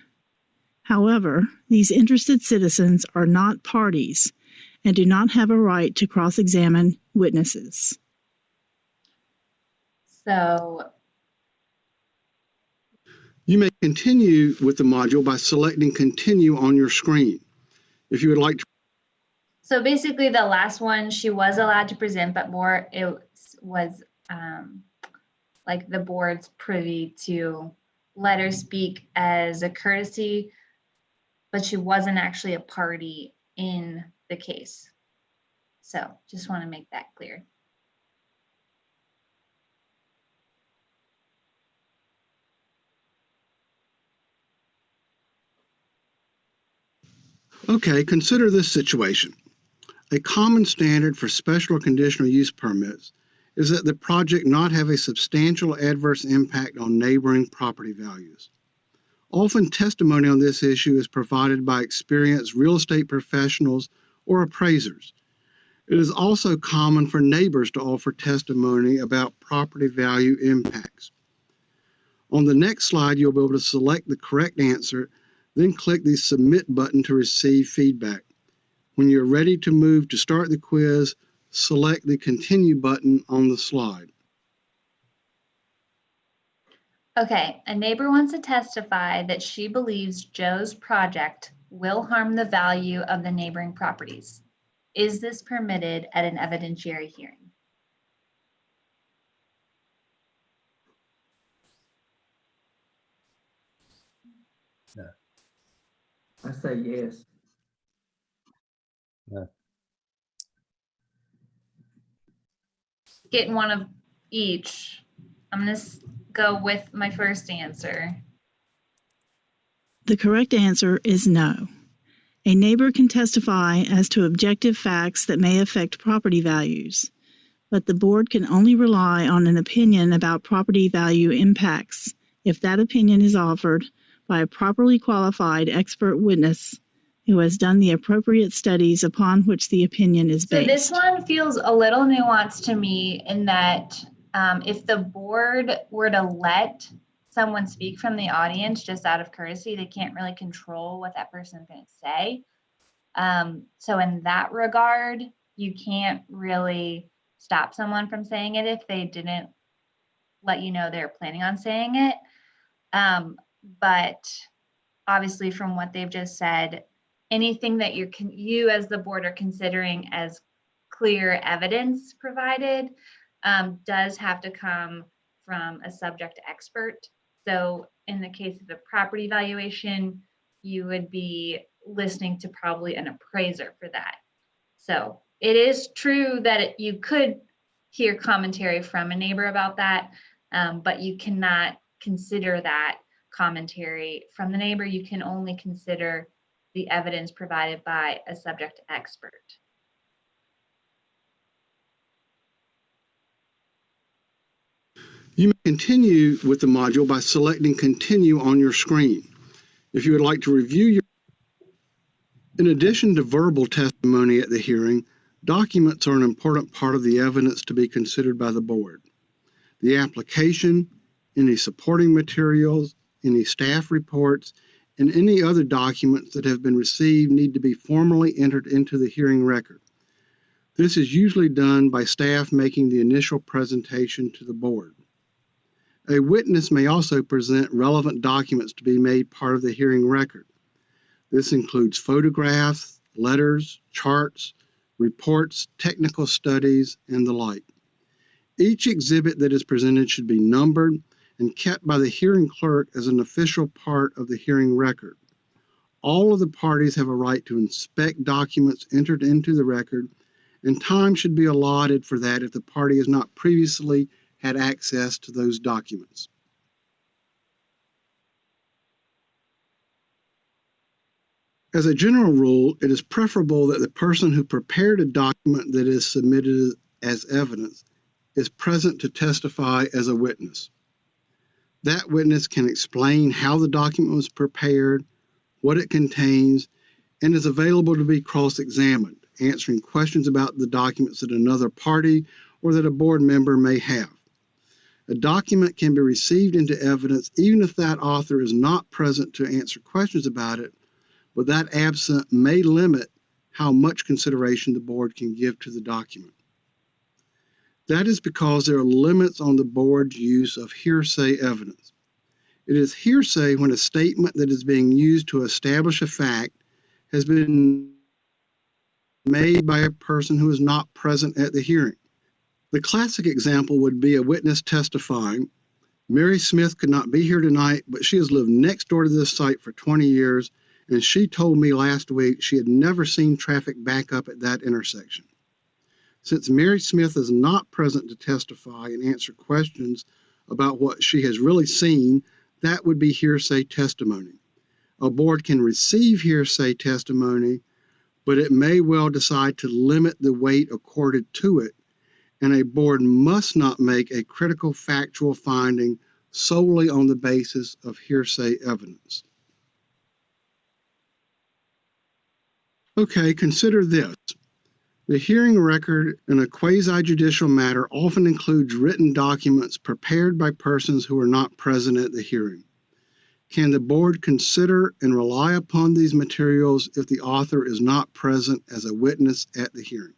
However, these interested citizens are not parties and do not have a right to cross-examine witnesses. So You may continue with the module by selecting Continue on your screen. If you would like to. So basically the last one, she was allowed to present, but more it was like the board's privy to let her speak as a courtesy but she wasn't actually a party in the case. So just want to make that clear. Okay, consider this situation. A common standard for special or conditional use permits is that the project not have a substantial adverse impact on neighboring property values. Often testimony on this issue is provided by experienced real estate professionals or appraisers. It is also common for neighbors to offer testimony about property value impacts. On the next slide, you'll be able to select the correct answer, then click the Submit button to receive feedback. When you're ready to move to start the quiz, select the Continue button on the slide. Okay, a neighbor wants to testify that she believes Joe's project will harm the value of the neighboring properties. Is this permitted at an evidentiary hearing? I say yes. Getting one of each. I'm going to go with my first answer. The correct answer is no. A neighbor can testify as to objective facts that may affect property values, but the board can only rely on an opinion about property value impacts if that opinion is offered by a properly qualified expert witness who has done the appropriate studies upon which the opinion is based. So this one feels a little nuanced to me in that if the board were to let someone speak from the audience just out of courtesy, they can't really control what that person is going to say. So in that regard, you can't really stop someone from saying it if they didn't let you know they're planning on saying it. But obviously from what they've just said, anything that you as the board are considering as clear evidence provided does have to come from a subject expert. So in the case of the property valuation, you would be listening to probably an appraiser for that. So it is true that you could hear commentary from a neighbor about that, but you cannot consider that commentary from the neighbor. You can only consider the evidence provided by a subject expert. You may continue with the module by selecting Continue on your screen. If you would like to review your... In addition to verbal testimony at the hearing, documents are an important part of the evidence to be considered by the board. The application, any supporting materials, any staff reports, and any other documents that have been received need to be formally entered into the hearing record. This is usually done by staff making the initial presentation to the board. A witness may also present relevant documents to be made part of the hearing record. This includes photographs, letters, charts, reports, technical studies, and the like. Each exhibit that is presented should be numbered and kept by the hearing clerk as an official part of the hearing record. All of the parties have a right to inspect documents entered into the record, and time should be allotted for that if the party has not previously had access to those documents. As a general rule, it is preferable that the person who prepared a document that is submitted as evidence is present to testify as a witness. That witness can explain how the document was prepared, what it contains, and is available to be cross-examined, answering questions about the documents that another party or that a board member may have. A document can be received into evidence even if that author is not present to answer questions about it, but that absent may limit how much consideration the board can give to the document. That is because there are limits on the board's use of hearsay evidence. It is hearsay when a statement that is being used to establish a fact has been made by a person who is not present at the hearing. The classic example would be a witness testifying, "Mary Smith could not be here tonight, but she has lived next door to this site for 20 years, and she told me last week she had never seen traffic back up at that intersection. Since Mary Smith is not present to testify and answer questions about what she has really seen, that would be hearsay testimony. A board can receive hearsay testimony, but it may well decide to limit the weight accorded to it, and a board must not make a critical factual finding solely on the basis of hearsay evidence. Okay, consider this. The hearing record in a quasi-judicial matter often includes written documents prepared by persons who are not present at the hearing. Can the board consider and rely upon these materials if the author is not present as a witness at the hearing?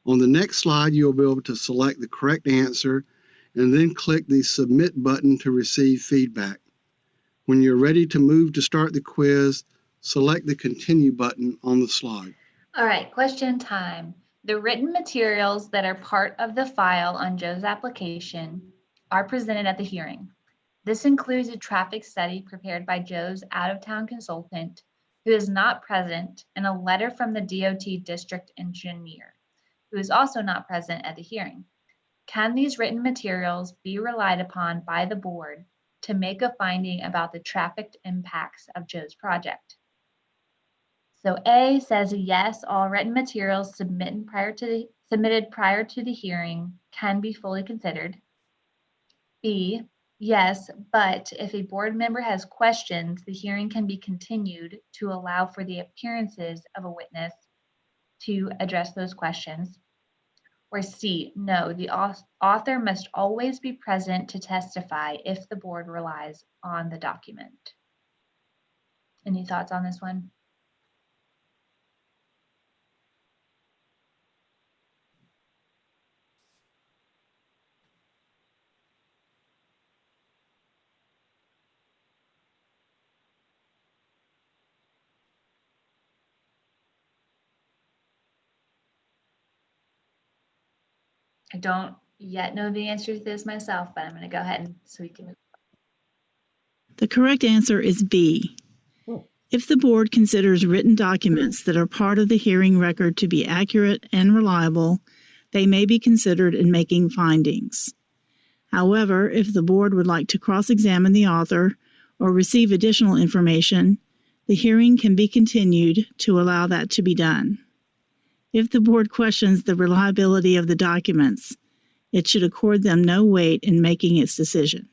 On the next slide, you'll be able to select the correct answer and then click the Submit button to receive feedback. When you're ready to move to start the quiz, select the Continue button on the slide. All right, question time. The written materials that are part of the file on Joe's application are presented at the hearing. This includes a traffic study prepared by Joe's out-of-town consultant who is not present and a letter from the DOT district engineer who is also not present at the hearing. Can these written materials be relied upon by the board to make a finding about the traffic impacts of Joe's project? So A says yes, all written materials submitted prior to the hearing can be fully considered. B, yes, but if a board member has questions, the hearing can be continued to allow for the appearances of a witness to address those questions. Or C, no, the author must always be present to testify if the board relies on the document. Any thoughts on this one? I don't yet know the answer to this myself, but I'm going to go ahead and so we can move. The correct answer is B. If the board considers written documents that are part of the hearing record to be accurate and reliable, they may be considered in making findings. However, if the board would like to cross-examine the author or receive additional information, the hearing can be continued to allow that to be done. If the board questions the reliability of the documents, it should accord them no weight in making its decision.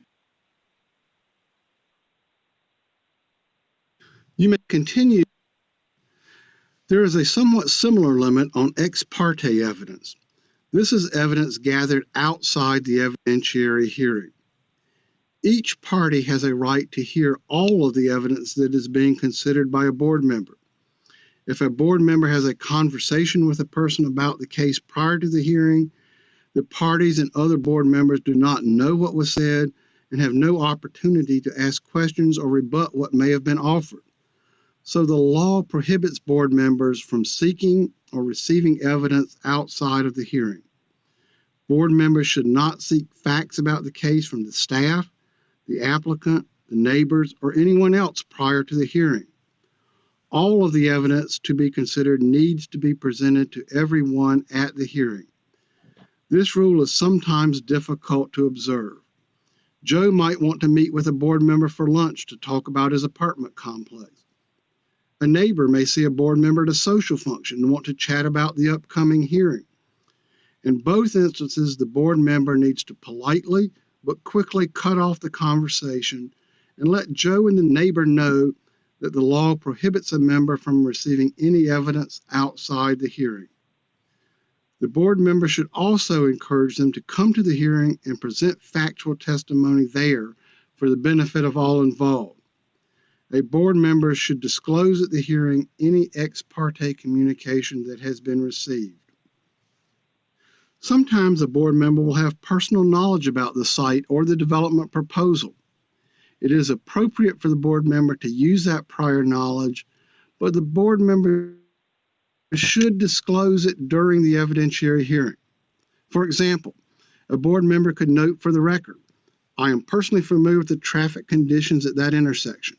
You may continue. There is a somewhat similar limit on ex parte evidence. This is evidence gathered outside the evidentiary hearing. Each party has a right to hear all of the evidence that is being considered by a board member. If a board member has a conversation with a person about the case prior to the hearing, the parties and other board members do not know what was said and have no opportunity to ask questions or rebut what may have been offered. So the law prohibits board members from seeking or receiving evidence outside of the hearing. Board members should not seek facts about the case from the staff, the applicant, the neighbors, or anyone else prior to the hearing. All of the evidence to be considered needs to be presented to everyone at the hearing. This rule is sometimes difficult to observe. Joe might want to meet with a board member for lunch to talk about his apartment complex. A neighbor may see a board member at a social function and want to chat about the upcoming hearing. In both instances, the board member needs to politely but quickly cut off the conversation and let Joe and the neighbor know that the law prohibits a member from receiving any evidence outside the hearing. The board member should also encourage them to come to the hearing and present factual testimony there for the benefit of all involved. A board member should disclose at the hearing any ex parte communication that has been received. Sometimes a board member will have personal knowledge about the site or the development proposal. It is appropriate for the board member to use that prior knowledge, but the board member should disclose it during the evidentiary hearing. For example, a board member could note for the record, I am personally familiar with the traffic conditions at that intersection.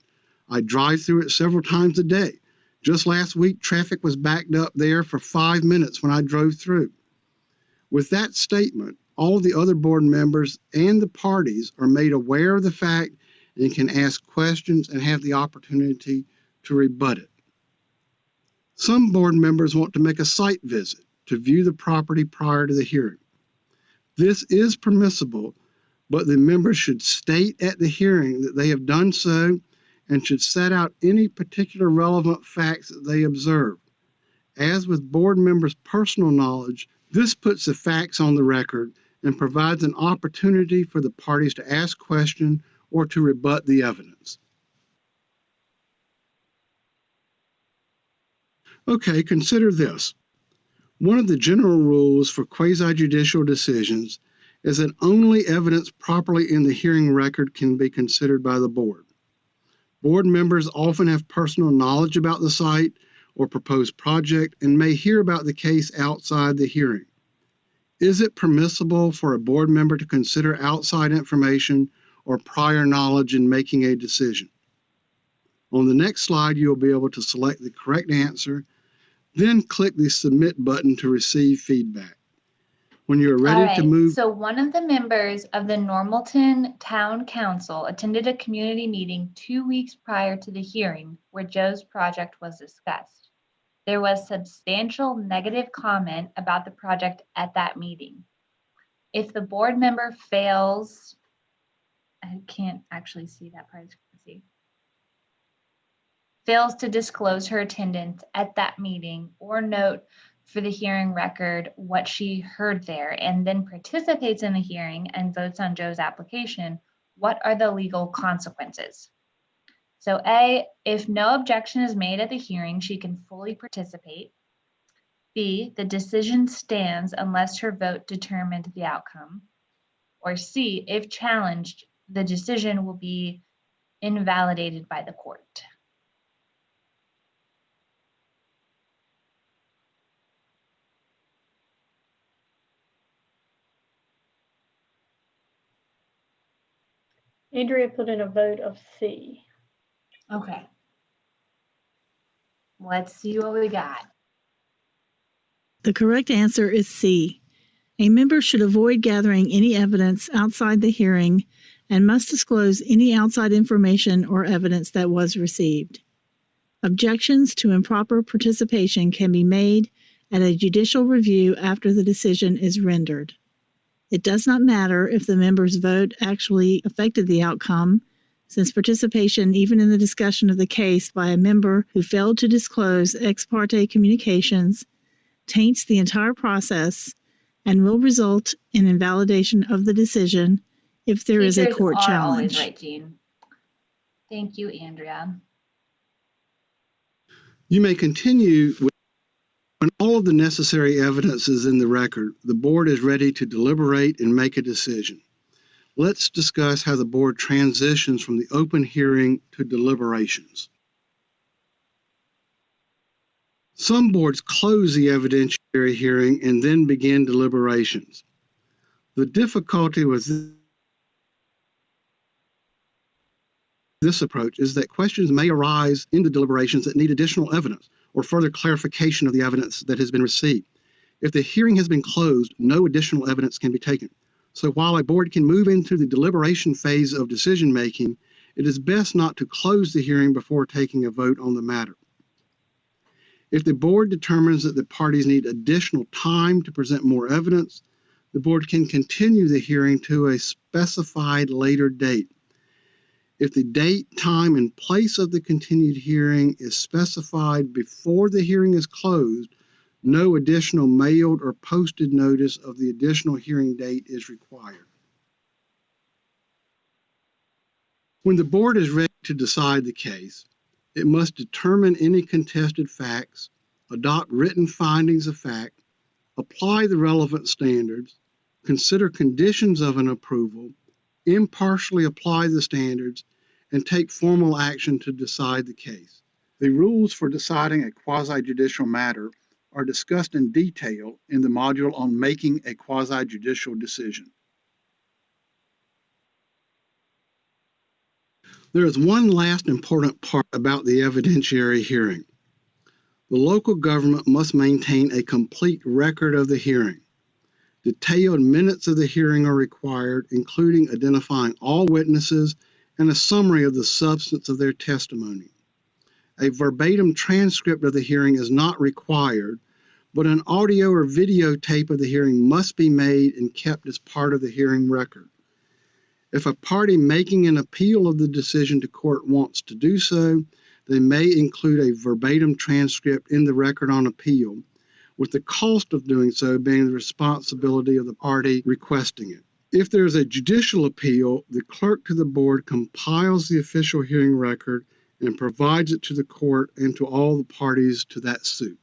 I drive through it several times a day. Just last week, traffic was backed up there for 5 minutes when I drove through. With that statement, all the other board members and the parties are made aware of the fact and can ask questions and have the opportunity to rebut it. Some board members want to make a site visit to view the property prior to the hearing. This is permissible, but the members should state at the hearing that they have done so and should set out any particular relevant facts that they observe. As with board members' personal knowledge, this puts the facts on the record and provides an opportunity for the parties to ask questions or to rebut the evidence. Okay, consider this. One of the general rules for quasi-judicial decisions is that only evidence properly in the hearing record can be considered by the board. Board members often have personal knowledge about the site or proposed project and may hear about the case outside the hearing. Is it permissible for a board member to consider outside information or prior knowledge in making a decision? On the next slide, you'll be able to select the correct answer, then click the Submit button to receive feedback. When you're ready to move. So one of the members of the Normalton Town Council attended a community meeting 2 weeks prior to the hearing where Joe's project was discussed. There was substantial negative comment about the project at that meeting. If the board member fails, I can't actually see that part. Fails to disclose her attendance at that meeting or note for the hearing record what she heard there, and then participates in the hearing and votes on Joe's application, what are the legal consequences? So A, if no objection is made at the hearing, she can fully participate. B, the decision stands unless her vote determined the outcome. Or C, if challenged, the decision will be invalidated by the court. Andrea put in a vote of C. Okay. Let's see what we got. The correct answer is C. A member should avoid gathering any evidence outside the hearing and must disclose any outside information or evidence that was received. Objections to improper participation can be made at a judicial review after the decision is rendered. It does not matter if the member's vote actually affected the outcome, since participation, even in the discussion of the case by a member who failed to disclose ex parte communications, taints the entire process and will result in invalidation of the decision if there is a court Teachers are challenge. always right, Jean. Thank you, Andrea. You may continue with when all of the necessary evidence is in the record, the board is ready to deliberate and make a decision. Let's discuss how the board transitions from the open hearing to deliberations. Some boards close the evidentiary hearing and then begin deliberations. The difficulty with this approach is that questions may arise in the deliberations that need additional evidence or further clarification of the evidence that has been received. If the hearing has been closed, no additional evidence can be taken. So while a board can move into the deliberation phase of decision making, it is best not to close the hearing before taking a vote on the matter. If the board determines that the parties need additional time to present more evidence, the board can continue the hearing to a specified later date. If the date, time, and place of the continued hearing is specified before the hearing is closed, no additional mailed or posted notice of the additional hearing date is required. When the board is ready to decide the case, it must determine any contested facts, adopt written findings of fact, apply the relevant standards, consider conditions of an approval, impartially apply the standards, and take formal action to decide the case. The rules for deciding a quasi-judicial matter are discussed in detail in the module on making a quasi-judicial decision. There is one last important part about the evidentiary hearing. The local government must maintain a complete record of the hearing. Detailed minutes of the hearing are required, including identifying all witnesses and a summary of the substance of their testimony. A verbatim transcript of the hearing is not required, but an audio or videotape of the hearing must be made and kept as part of the hearing record. If a party making an appeal of the decision to court wants to do so, they may include a verbatim transcript in the record on appeal, with the cost of doing so being the responsibility of the party requesting it. If there is a judicial appeal, the clerk to the board compiles the official hearing record and provides it to the court and to all the parties to that suit.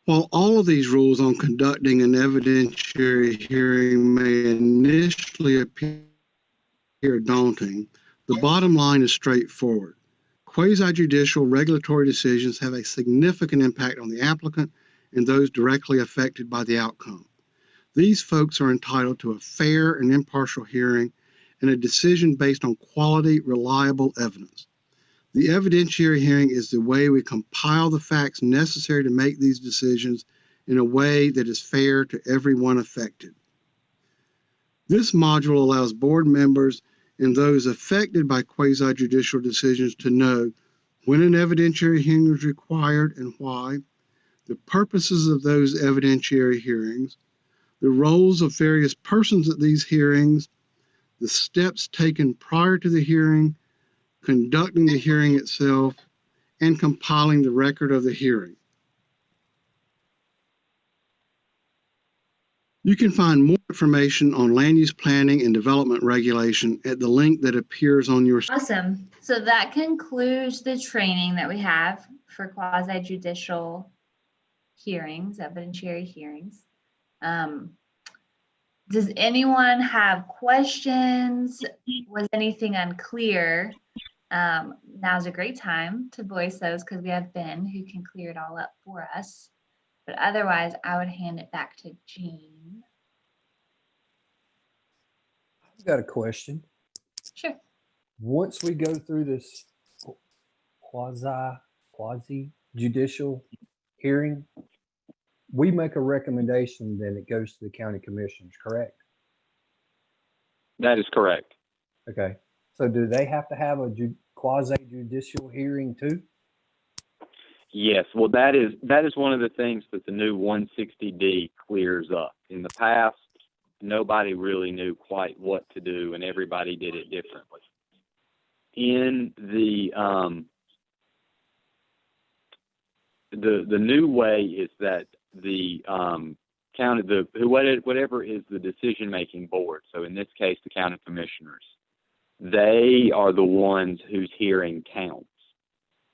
While all of these rules on conducting an evidentiary hearing may initially appear daunting, the bottom line is straightforward. Quasi-judicial regulatory decisions have a significant impact on the applicant and those directly affected by the outcome. These folks are entitled to a fair and impartial hearing and a decision based on quality, reliable evidence. The evidentiary hearing is the way we compile the facts necessary to make these decisions in a way that is fair to everyone affected. This module allows board members and those affected by quasi-judicial decisions to know when an evidentiary hearing is required and why, the purposes of those evidentiary hearings, the roles of various persons at these hearings, the steps taken prior to the hearing, conducting the hearing itself, and compiling the record of the hearing. You can find more information on land use planning and development regulation at the link that appears on your screen. Awesome. So that concludes the training that we have for quasi-judicial hearings, evidentiary hearings. Does anyone have questions? Was anything unclear? Now's a great time to voice those because we have Ben who can clear it all up for us. But otherwise, I would hand it back to Jean. I've got a question. Sure. Once we go through this quasi-judicial hearing, we make a recommendation, then it goes to the county commissioners, correct? That is correct. Okay. So do they have to have a quasi-judicial hearing too? Yes, well, that is one of the things that the new 160D clears up. In the past, nobody really knew quite what to do, and everybody did it differently. In the new way is that the county, whatever is the decision-making board. So in this case, the county commissioners, they are the ones whose hearing counts.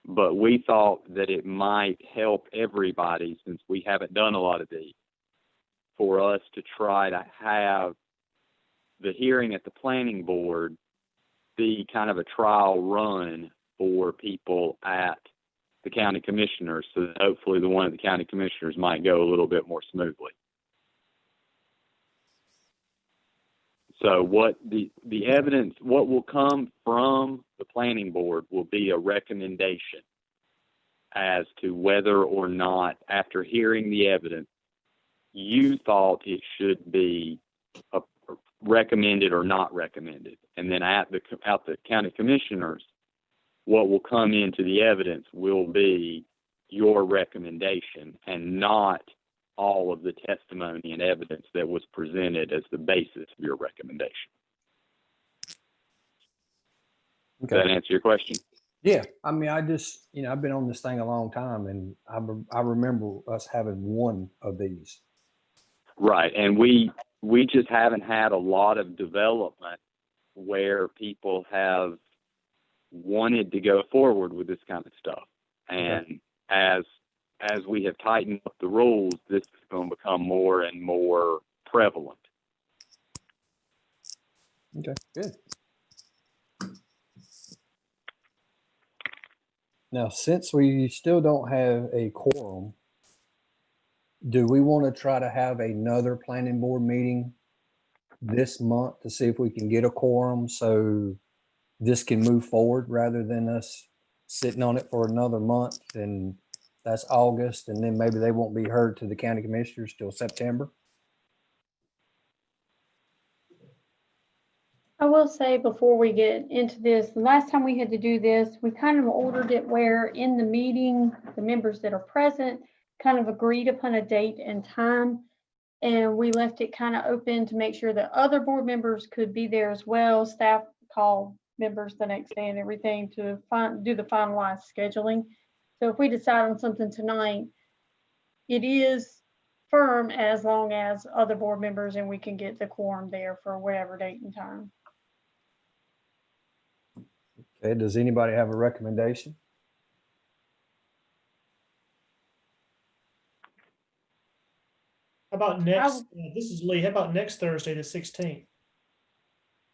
But we thought that it might help everybody, since we haven't done a lot of these, for us to try to have the hearing at the planning board be kind of a trial run for people at the county commissioners, so that hopefully the one at the county commissioners might go a little bit more smoothly. So what the evidence, what will come from the planning board will be a recommendation as to whether or not, after hearing the evidence, you thought it should be recommended or not recommended. And then at the county commissioners, what will come into the evidence will be your recommendation and not all of the testimony and evidence that was presented as the basis of your recommendation. Okay. Does that answer your question? Yeah. I mean, I just, I've been on this thing a long time, and I remember us having one of these. Right. And we just haven't had a lot of development where people have wanted to go forward with this kind of stuff. And Okay. as we have tightened up the rules, this is going to become more and more prevalent. Okay, good. Now, since we still don't have a quorum, do we want to try to have another planning board meeting this month to see if we can get a quorum so this can move forward rather than us sitting on it for another month, and that's August, and then maybe they won't be heard to the county commissioners till September. I will say before we get into this, the last time we had to do this, we kind of ordered it where in the meeting, the members that are present kind of agreed upon a date and time. And we left it kind of open to make sure that other board members could be there as well. Staff called members the next day and everything to do the finalized scheduling. So if we decide on something tonight, it is firm as long as other board members and we can get the quorum there for whatever date and time. Okay, does anybody have a recommendation? How about next, this is Lee, how about next Thursday, the 16th?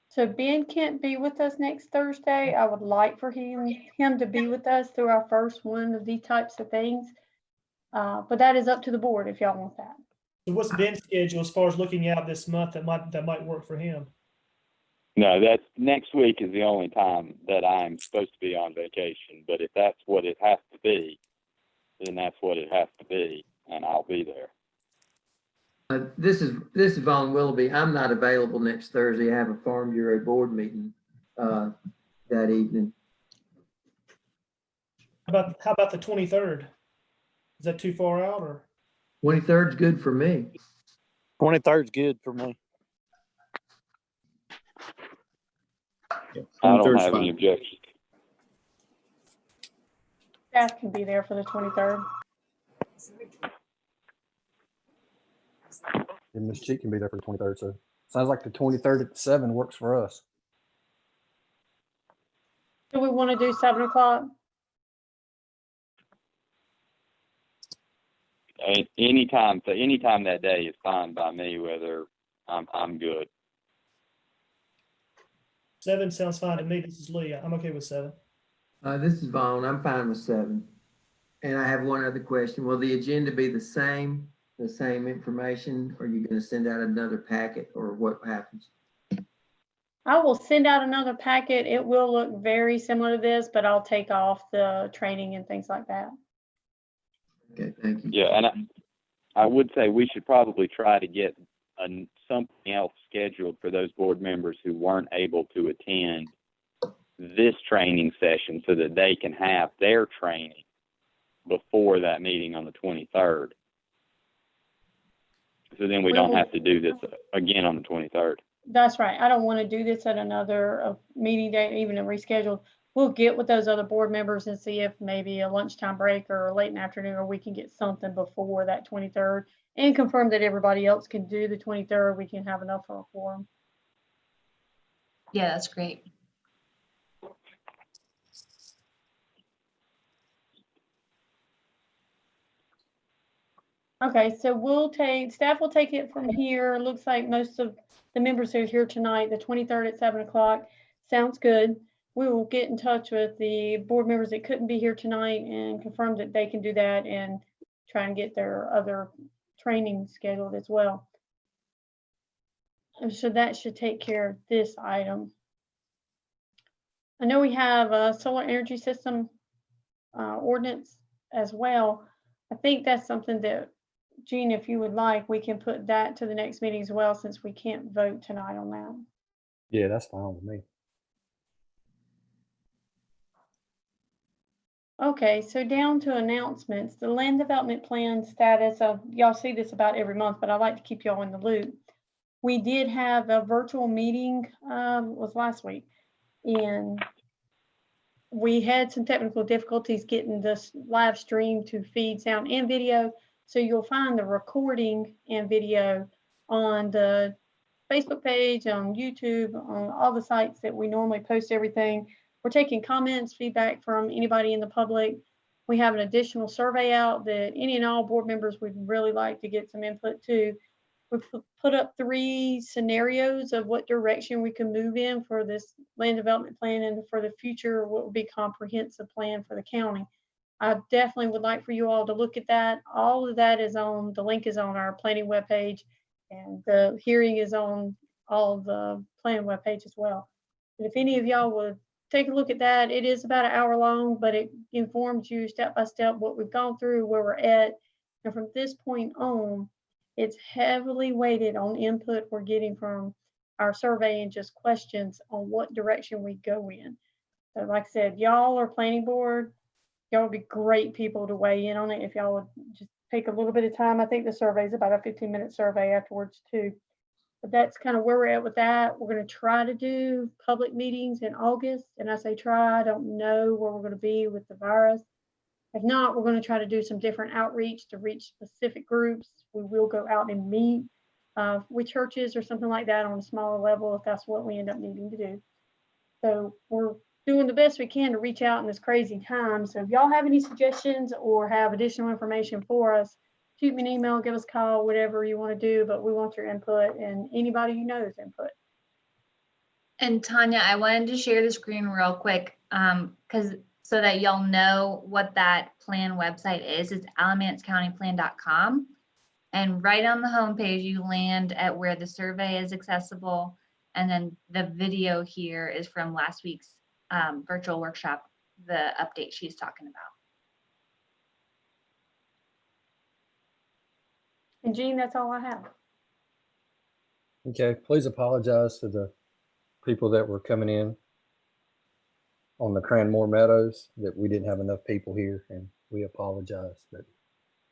So Ben can't be with us next Thursday. I would like for him to be with us through our first one of these types of things. But that is up to the board if y'all want that. So what's Ben's schedule as far as looking out this month that might work for him? No, that's next week is the only time that I'm supposed to be on vacation. But if that's what it has to be, then that's what it has to be, and I'll be there. This is Vaughn Willoughby. I'm not available next Thursday. I have a Farm Bureau board meeting that evening. How about the 23rd? Is that too far out, or? 23rd's good for me. 23rd's good for me. I don't have any objections. Staff can be there for the 23rd. And Ms. Cheek can be there for the 23rd. So sounds like the 23rd at 7 works for us. Do we want to do 7 o'clock? Anytime that day is fine by me. Whether I'm good. 7 sounds fine to me. This is Lee. I'm okay with 7. This is Vaughn. I'm fine with 7. And I have one other question. Will the agenda be the same information? Or are you going to send out another packet, or what happens? I will send out another packet. It will look very similar to this, but I'll take off the training and things like that. Okay, thank you. Yeah, and I would say we should probably try to get something else scheduled for those board members who weren't able to attend this training session so that they can have their training before that meeting on the 23rd. So then we don't have to do this again on the 23rd. That's right. I don't want to do this at another meeting date, even a rescheduled. We'll get with those other board members and see if maybe a lunchtime break or late in the afternoon, or we can get something before that 23rd and confirm that everybody else can do the 23rd. We can have enough for a quorum. Yeah, that's great. Okay, so staff will take it from here. Looks like most of the members are here tonight, the 23rd at 7 o'clock. Sounds good. We will get in touch with the board members that couldn't be here tonight and confirm that they can do that and try and get their other training scheduled as well. And so that should take care of this item. I know we have a solar energy system ordinance as well. I think that's something that, Gene, if you would like, we can put that to the next meeting as well, since we can't vote tonight on that. Yeah, that's fine with me. Okay, so down to announcements, the land development plan status of, y'all see this about every month, but I like to keep y'all in the loop. We did have a virtual meeting, was last week, and we had some technical difficulties getting this live stream to feed sound and video. So you'll find the recording and video on the Facebook page, on YouTube, on all the sites that we normally post everything. We're taking comments, feedback from anybody in the public. We have an additional survey out that any and all board members would really like to get some input to. We've put up 3 scenarios of what direction we can move in for this land development plan and for the future, what would be comprehensive plan for the county. I definitely would like for you all to look at that. All of that is on, the link is on our planning webpage, and the hearing is on all the plan webpage as well. And if any of y'all would take a look at that, it is about an hour long, but it informs you step by step what we've gone through, where we're at. And from this point on, it's heavily weighted on input we're getting from our survey and just questions on what direction we go in. So like I said, y'all are planning board. Y'all would be great people to weigh in on it if y'all would just take a little bit of time. I think the survey is about a 15-minute survey afterwards too. But that's kind of where we're at with that. We're going to try to do public meetings in August. And I say try, I don't know where we're going to be with the virus. If not, we're going to try to do some different outreach to reach specific groups. We will go out and meet with churches or something like that on a smaller level if that's what we end up needing to do. So we're doing the best we can to reach out in this crazy time. So if y'all have any suggestions or have additional information for us, shoot me an email, give us a call, whatever you want to do, but we want your input and anybody you know's input. And Tanya, I wanted to share the screen real quick so that y'all know what that plan website is. It's alamancecountyplan.com. And right on the homepage, you land at where the survey is accessible. And then the video here is from last week's virtual workshop, the update she's talking about. And Jean, that's all I have. Okay, please apologize to the people that were coming in on the Cranmore Meadows that we didn't have enough people here, and we apologize that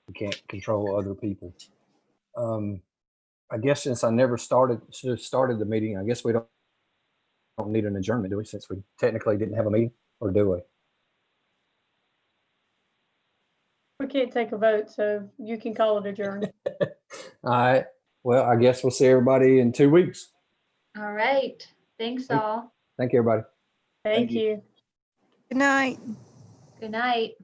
we can't control other people. I guess since I never should have started the meeting, I guess we don't need an adjournment, do we, since we technically didn't have a meeting, or do we? We can't take a vote, so you can call it adjourned. All right. Well, I guess we'll see everybody in 2 weeks. All right. Thanks all. Thank you, everybody. Thank you. Good night. Good night.